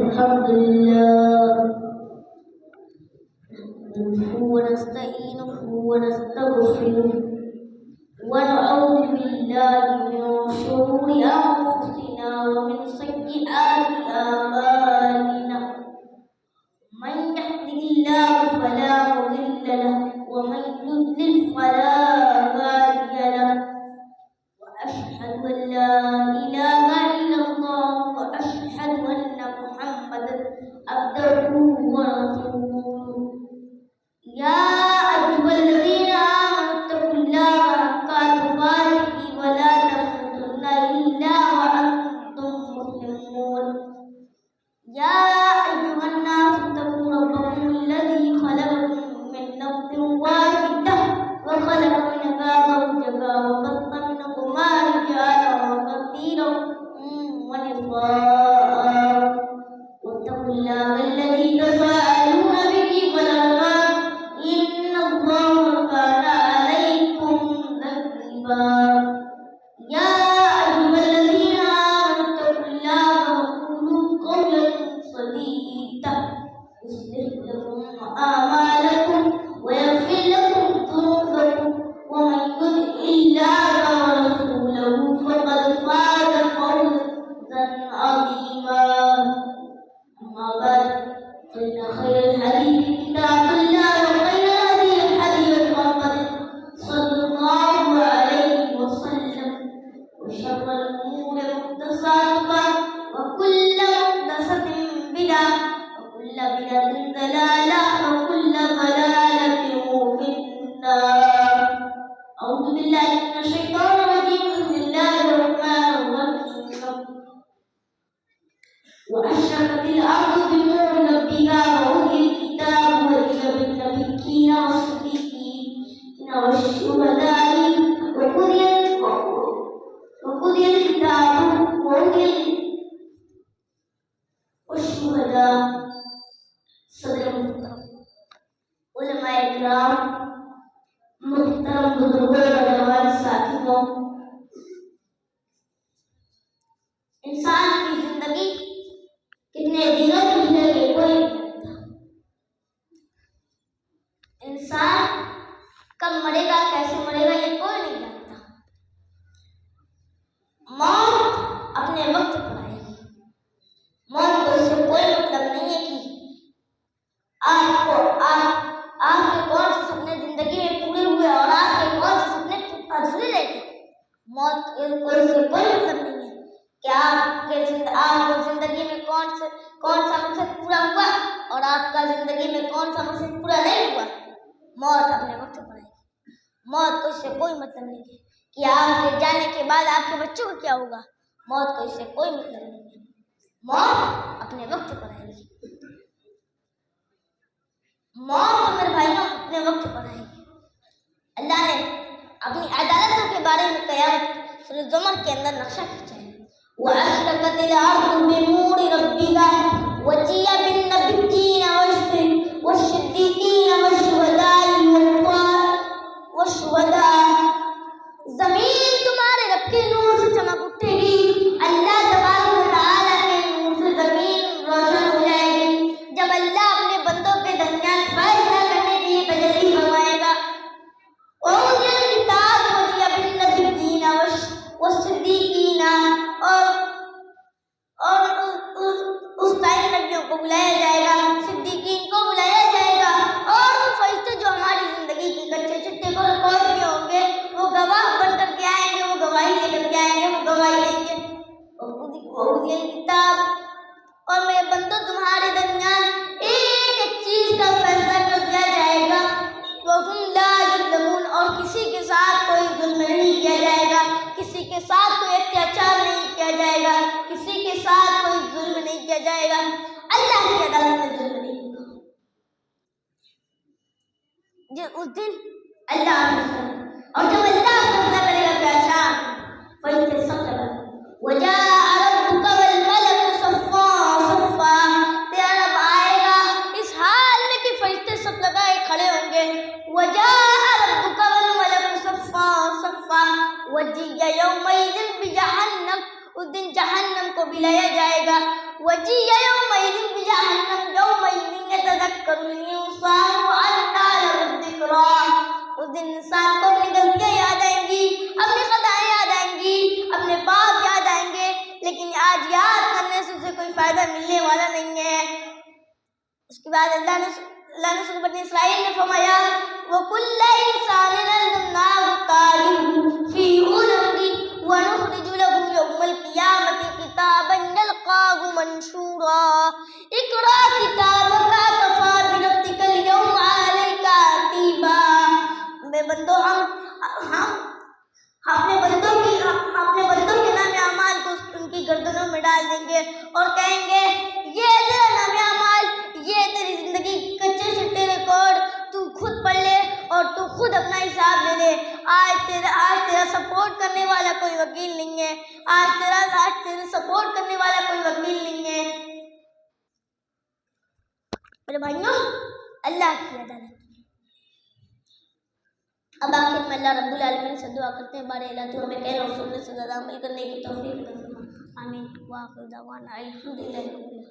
الحمد لله نحمده ونستعينه ونستغفره ونعوذ بالله من شرور أنفسنا ومن سيئات أعمالنا من يهده الله فلا مضل له ومن يضلل فلا هادي له وأشهد أن لا إله إلا الله وأشهد أن محمدا عبده ورسوله يا أيها الذين آمنوا اتقوا الله حق تقاته ولا تموتن إلا وأنتم مسلمون يا أيها الناس اتقوا ربكم الذي خلقكم من نفس واحدة وخلق منها زوجها وبث منهما رجالا كثيرا ونساء واتقوا الله الذي تساءلون به والأرحام إن الله كان عليكم رقيبا يا أيها الذين آمنوا اتقوا الله وقولوا قولا سديدا يصلح لكم أعمالكم ويغفر لكم ذنوبكم ومن يطع الله ورسوله فقد فاز فوزا عظيما أما بعد فإن خير الحديث كتاب الله وخير الهدي هدي محمد صلى الله عليه وسلم وشر الأمور محدثاتها وكل محدثة بدعة وكل بدعة ضلالة وكل ضلالة في النار أعوذ بالله من الشيطان الرجيم بسم الله الرحمن الرحيم وأشرقت الأرض بنور ربها ووضع الكتاب وجيء بالنبيين والصديقين والشهداء وقضي الكتاب ووضع والشهداء صدر محترم علماء کرام محترم بزرگوں اور جوان ساتھیوں انسان کی زندگی کتنے دنوں کی ہے یہ کوئی نہیں جانتا انسان کب مرے گا کیسے مرے گا یہ کوئی نہیں جانتا موت اپنے وقت پر آئے گی موت کو اس سے کوئی مطلب نہیں ہے کہ آپ کے کون سے سپنے زندگی میں پورے ہوئے اور آپ کے کون سے سپنے ادھورے رہ گئے موت کو اس سے کوئی مطلب نہیں ہے کہ آپ کو زندگی میں کون سا مقصد پورا ہوا اور آپ کا زندگی میں کون سا مقصد پورا نہیں ہوا موت اپنے وقت پر آئے گی موت کو اس سے کوئی مطلب نہیں ہے کہ آپ کے جانے کے بعد آپ کے بچوں کو کیا ہوگا موت کو اس سے کوئی مطلب نہیں ہے موت اپنے وقت پر آئے گی موت تو میرے بھائیوں اپنے وقت پر آئے گی اللہ نے اپنی عدالتوں کے بارے میں قیامت سورۃ زمر کے اندر نقشہ کھینچا ہے وَأَشْرَقَتِ الْأَرْضُ بِنُورِ رَبِّهَا وَجِيءَ بِالنَّبِيِّينَ وَالصِّدِّيقِينَ وَالشُّهَدَاءِ زمین تمہارے رب کے نور سے چمک اٹھے گی اللہ تبارک و تعالیٰ کے نور سے زمین روشن ہو جائے گی جب اللہ اپنے بندوں کے درمیان فیصلہ کرنے کے لیے تجلی فرمائے گا وَأُوتِيَ الْكِتَابَ وَجِيءَ بِالنَّبِيِّينَ وَالصِّدِّيقِينَ اور اس ٹائم نبیوں کو بلایا جائے گا صدیقین کو بلایا جائے گا اور وہ فرشتے جو ہماری زندگی کے کچے چٹے کو ریکارڈ کیے ہوں گے وہ گواہ بن کر کے آئیں گے وہ گواہی لے کر کے آئیں گے وہ گواہی لیں گے وَأُوتِيَ الْكِتَابَ اور میرے بندوں تمہارے درمیان ایک ایک چیز کا فیصلہ کر دیا جائے گا وَهُمْ لَا يُظْلَمُونَ اور کسی کے ساتھ کوئی ظلم نہیں کیا جائے گا کسی کے ساتھ کوئی اتیاچار نہیں کیا جائے گا کسی کے ساتھ کوئی ظلم نہیں کیا جائے گا اللہ کی عدالت میں ظلم نہیں ہوگا اس دن اللہ اور جب اللہ فیصلہ کرے گا پیشہ فرشتے سب لگا وَجَاءَ رَبُّكَ وَالْمَلَكُ صَفًّا صَفًّا تیرا رب آئے گا اس حال میں کہ فرشتے سب لگائے کھڑے ہوں گے وَجَاءَ رَبُّكَ وَالْمَلَكُ صَفًّا صَفًّا وَجِيَّ يَوْمَئِذٍ بِجَهَنَّمَ اس دن جہنم کو بلایا جائے گا. وجیء یومئذ بجہنم یومئذ یتذکر الانسان وانى له الذکریٰ. اس دن انسان کو اپنی غلطیاں یاد آئیں گی, اپنی خطائیں یاد آئیں گی, اپنے پاپ یاد آئیں گے, لیکن آج یاد کرنے سے اسے کوئی فائدہ ملنے والا نہیں ہے. اس کے بعد اللہ نے سورۃ بنی اسرائیل میں فرمایا وَكُلَّ إِنسَانٍ أَلْزَمْنَاهُ طَائِرَهُ فِي عُنُقِهِ وَنُخْرِجُ لَهُ يَوْمَ الْقِيَامَةِ كِتَابًا يَلْقَاهُ مَنشُورًا اقْرَأْ كِتَابَكَ كَفَىٰ بِنَفْسِكَ الْيَوْمَ عَلَيْكَ حَسِيبًا. اپنے بندوں ہم اپنے بندوں کے نام اعمال کو ان کی گردنوں میں ڈال دیں گے اور کہیں گے یہ تیرا نام اعمال, یہ تیری زندگی کچے چٹے ریکارڈ, تو خود پڑھ لے اور تو خود اپنا حساب لے لے. آج تیرا سپورٹ کرنے والا کوئی وکیل نہیں ہے, آج تیرا سپورٹ کرنے والا کوئی وکیل نہیں ہے. میرے بھائیوں, اللہ کی عدالت. اب آخر میں اللہ رب العالمین سے دعا کرتے ہیں بارے اللہ تو ہمیں کہہ رسول سے زیادہ عمل کرنے کی توفیق عطا فرما. آمین. وآخر دعوانا الحمدللہ.